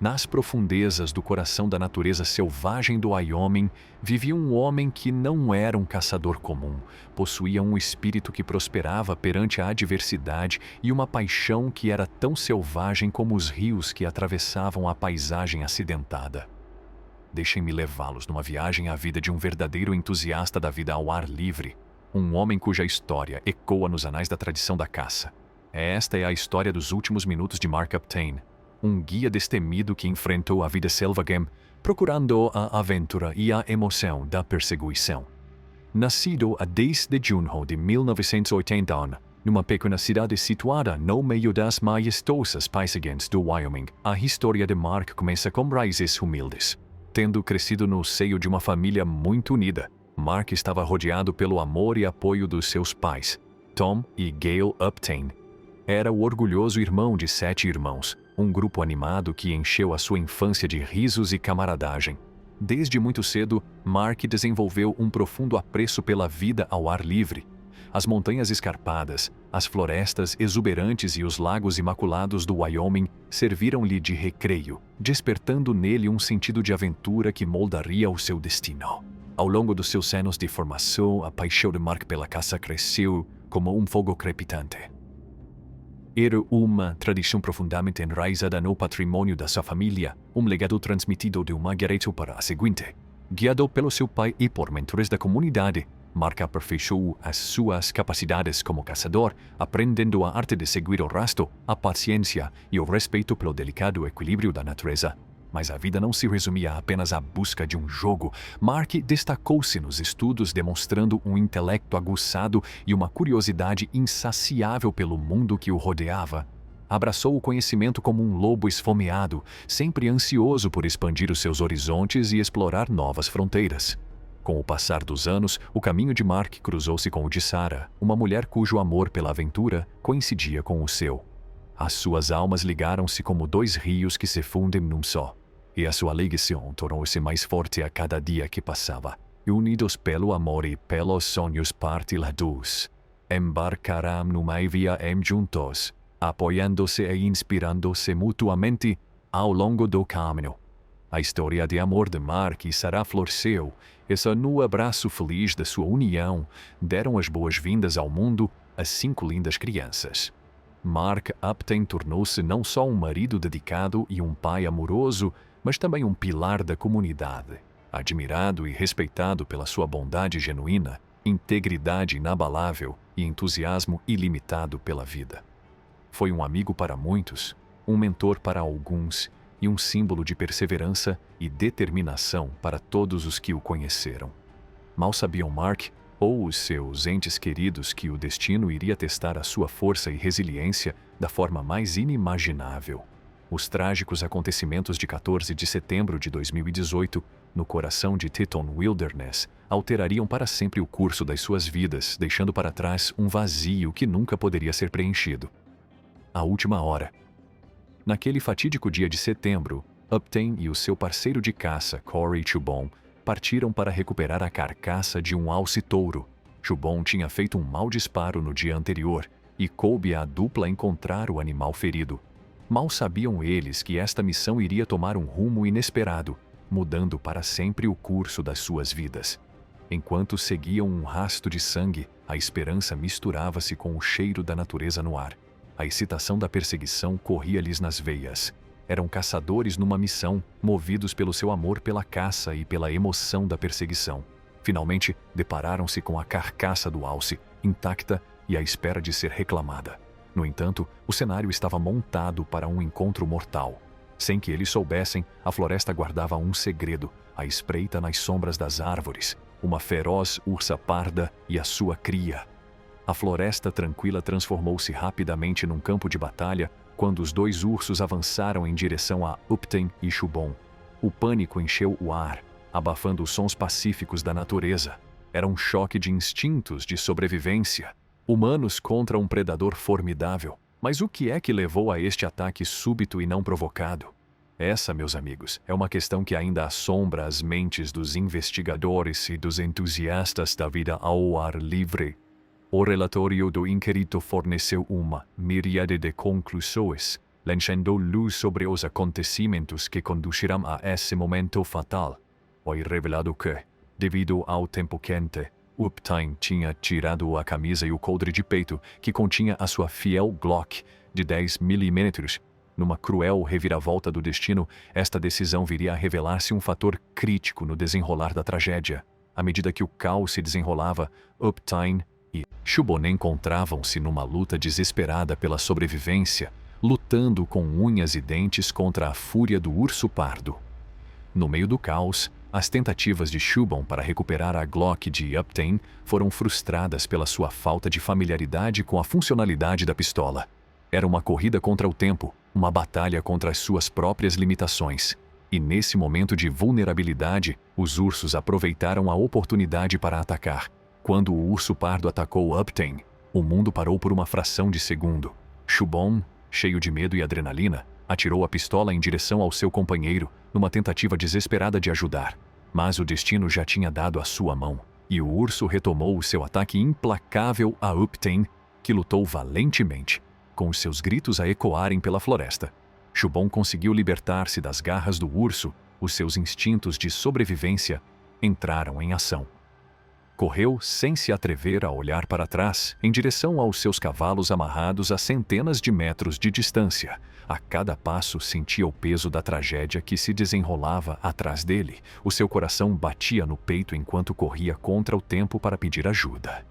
Nas profundezas do coração da natureza selvagem do Wyoming, vivia um homem que não era um caçador comum. Possuía um espírito que prosperava perante a adversidade e uma paixão que era tão selvagem como os rios que atravessavam a paisagem acidentada. Deixem-me levá-los numa viagem à vida de um verdadeiro entusiasta da vida ao ar livre, um homem cuja história ecoa nos anais da tradição da caça. Esta é a história dos últimos minutos de Mark Uptain, um guia destemido que enfrentou a vida selvagem, procurando a aventura e a emoção da perseguição. Nascido a 10 de junho de 1980, numa pequena cidade situada no meio das majestosas paisagens do Wyoming, a história de Mark começa com raízes humildes. Tendo crescido no seio de uma família muito unida, Mark estava rodeado pelo amor e apoio dos seus pais, Tom e Gail Uptain. Era o orgulhoso irmão de 7 irmãos, um grupo animado que encheu a sua infância de risos e camaradagem. Desde muito cedo, Mark desenvolveu um profundo apreço pela vida ao ar livre. As montanhas escarpadas, as florestas exuberantes e os lagos imaculados do Wyoming serviram-lhe de recreio, despertando nele um sentido de aventura que moldaria o seu destino. Ao longo dos seus anos de formação, a paixão de Mark pela caça cresceu como um fogo crepitante. Era uma tradição profundamente enraizada no patrimônio da sua família, um legado transmitido de uma geração para a seguinte. Guiado pelo seu pai e por mentores da comunidade, Mark aperfeiçoou as suas capacidades como caçador, aprendendo a arte de seguir o rastro, a paciência e o respeito pelo delicado equilíbrio da natureza. Mas a vida não se resumia apenas à busca de um jogo. Mark destacou-se nos estudos, demonstrando um intelecto aguçado e uma curiosidade insaciável pelo mundo que o rodeava. Abraçou o conhecimento como um lobo esfomeado, sempre ansioso por expandir os seus horizontes e explorar novas fronteiras. Com o passar dos anos, o caminho de Mark cruzou-se com o de Sarah, uma mulher cujo amor pela aventura coincidia com o seu. As suas almas ligaram-se como 2 rios que se fundem num só. E a sua ligação tornou-se mais forte a cada dia que passava. Unidos pelo amor e pelos sonhos partilhados, embarcarão numa viagem juntos, apoiando-se e inspirando-se mutuamente ao longo do caminho. A história de amor de Mark e Sarah floresceu, e no abraço feliz da sua união, deram as boas-vindas ao mundo a 5 lindas crianças. Mark Uptain tornou-se não só um marido dedicado e um pai amoroso, mas também um pilar da comunidade, admirado e respeitado pela sua bondade genuína, integridade inabalável e entusiasmo ilimitado pela vida. Foi um amigo para muitos, um mentor para alguns e um símbolo de perseverança e determinação para todos os que o conheceram. Mal sabiam Mark ou os seus entes queridos que o destino iria testar a sua força e resiliência da forma mais inimaginável. Os trágicos acontecimentos de 14 de setembro de 2018, no coração de Teton Wilderness, alterariam para sempre o curso das suas vidas, deixando para trás um vazio que nunca poderia ser preenchido. A última hora. Naquele fatídico dia de setembro, Uptain e o seu parceiro de caça, Corey Chubon, partiram para recuperar a carcaça de um alce-touro. Chubon tinha feito um mau disparo no dia anterior e coube à dupla encontrar o animal ferido. Mal sabiam eles que esta missão iria tomar um rumo inesperado, mudando para sempre o curso das suas vidas. Enquanto seguiam um rasto de sangue, a esperança misturava-se com o cheiro da natureza no ar. A excitação da perseguição corria-lhes nas veias. Eram caçadores numa missão, movidos pelo seu amor pela caça e pela emoção da perseguição. Finalmente, depararam-se com a carcaça do alce, intacta e à espera de ser reclamada. No entanto, o cenário estava montado para um encontro mortal. Sem que eles soubessem, a floresta guardava um segredo, à espreita nas sombras das árvores, uma feroz ursa parda e a sua cria. A floresta tranquila transformou-se rapidamente num campo de batalha quando os 2 ursos avançaram em direção a Uptain e Chubon. O pânico encheu o ar, abafando os sons pacíficos da natureza. Era um choque de instintos de sobrevivência. Humanos contra um predador formidável. Mas o que é que levou a este ataque súbito e não provocado? Essa, meus amigos, é uma questão que ainda assombra as mentes dos investigadores e dos entusiastas da vida ao ar livre. O relatório do inquérito forneceu uma miríade de conclusões, lançando luz sobre os acontecimentos que conduzirão a esse momento fatal. Foi revelado que, devido ao tempo quente, Uptime tinha tirado a camisa e o coldre de peito que continha a sua fiel Glock de 10 mm. Numa cruel reviravolta do destino, esta decisão viria a revelar-se um fator crítico no desenrolar da tragédia. À medida que o caos se desenrolava, Uptime e Shubon encontravam-se numa luta desesperada pela sobrevivência, lutando com unhas e dentes contra a fúria do urso pardo. No meio do caos, as tentativas de Shubon para recuperar a Glock de Uptime foram frustradas pela sua falta de familiaridade com a funcionalidade da pistola. Era uma corrida contra o tempo, uma batalha contra as suas próprias limitações. E nesse momento de vulnerabilidade, os ursos aproveitaram a oportunidade para atacar. Quando o urso pardo atacou Uptime, o mundo parou por uma fração de segundo. Shubon, cheio de medo e adrenalina, atirou a pistola em direção ao seu companheiro, numa tentativa desesperada de ajudar. Mas o destino já tinha dado a sua mão, e o urso retomou o seu ataque implacável a Uptime, que lutou valentemente, com os seus gritos a ecoarem pela floresta. Shubon conseguiu libertar-se das garras do urso, os seus instintos de sobrevivência entraram em ação. Correu sem se atrever a olhar para trás, em direção aos seus cavalos amarrados a centenas de metros de distância. A cada passo sentia o peso da tragédia que se desenrolava atrás dele. O seu coração batia no peito enquanto corria contra o tempo para pedir ajuda.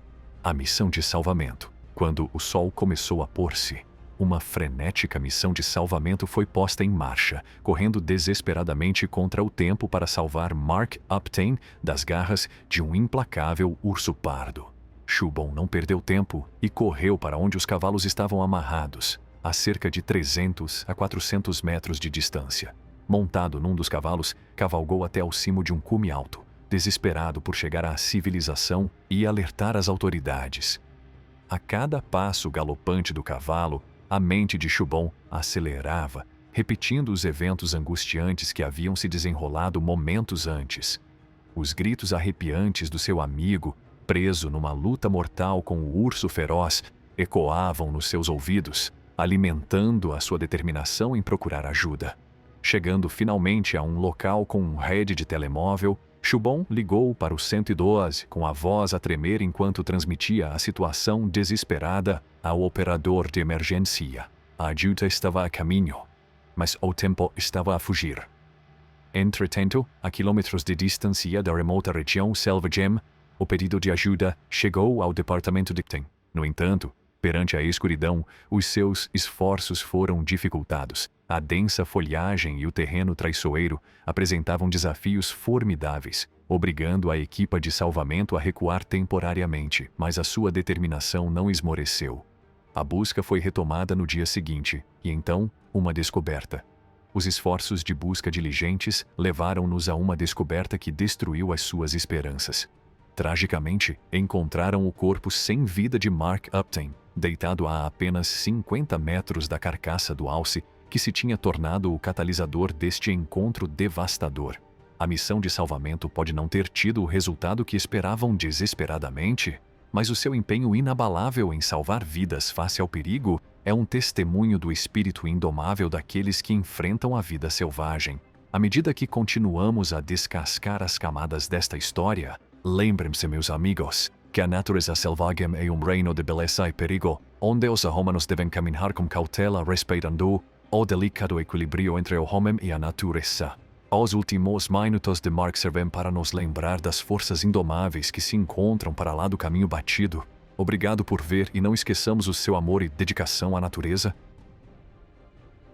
A missão de salvamento. Quando o sol começou a pôr-se, uma frenética missão de salvamento foi posta em marcha, correndo desesperadamente contra o tempo para salvar Mark Uptime das garras de um implacável urso pardo. Shubon não perdeu tempo e correu para onde os cavalos estavam amarrados, a cerca de 300 a 400 metros de distância. Montado num dos cavalos, cavalgou até ao cimo de um cume alto, desesperado por chegar à civilização e alertar as autoridades. A cada passo galopante do cavalo, a mente de Shubon acelerava, repetindo os eventos angustiantes que haviam se desenrolado momentos antes. Os gritos arrepiantes do seu amigo, preso numa luta mortal com o urso feroz, ecoavam nos seus ouvidos, alimentando a sua determinação em procurar ajuda. Chegando finalmente a um local com um rede de telemóvel, Shubon ligou para o 112 com a voz a tremer enquanto transmitia a situação desesperada ao operador de emergência. A ajuda estava a caminho, mas o tempo estava a fugir. Entretanto, a quilômetros de distância da remota região Selvagem, o pedido de ajuda chegou ao departamento de Uptime. No entanto, perante a escuridão, os seus esforços foram dificultados. A densa folhagem e o terreno traiçoeiro apresentavam desafios formidáveis, obrigando a equipa de salvamento a recuar temporariamente, mas a sua determinação não esmoreceu. A busca foi retomada no dia seguinte, e então, uma descoberta. Os esforços de busca diligentes levaram-nos a uma descoberta que destruiu as suas esperanças. Tragicamente, encontraram o corpo sem vida de Mark Uptime, deitado a apenas 50 metros da carcaça do alce, que se tinha tornado o catalisador deste encontro devastador. A missão de salvamento pode não ter tido o resultado que esperavam desesperadamente, mas o seu empenho inabalável em salvar vidas face ao perigo é um testemunho do espírito indomável daqueles que enfrentam a vida selvagem. À medida que continuamos a descascar as camadas desta história, lembrem-se, meus amigos, que a natureza selvagem é um reino de beleza e perigo, onde os humanos devem caminhar com cautela respeitando o delicado equilíbrio entre o homem e a natureza. Os últimos minutos de Mark servem para nos lembrar das forças indomáveis que se encontram para lá do caminho batido. Obrigado por ver e não esqueçamos o seu amor e dedicação à natureza.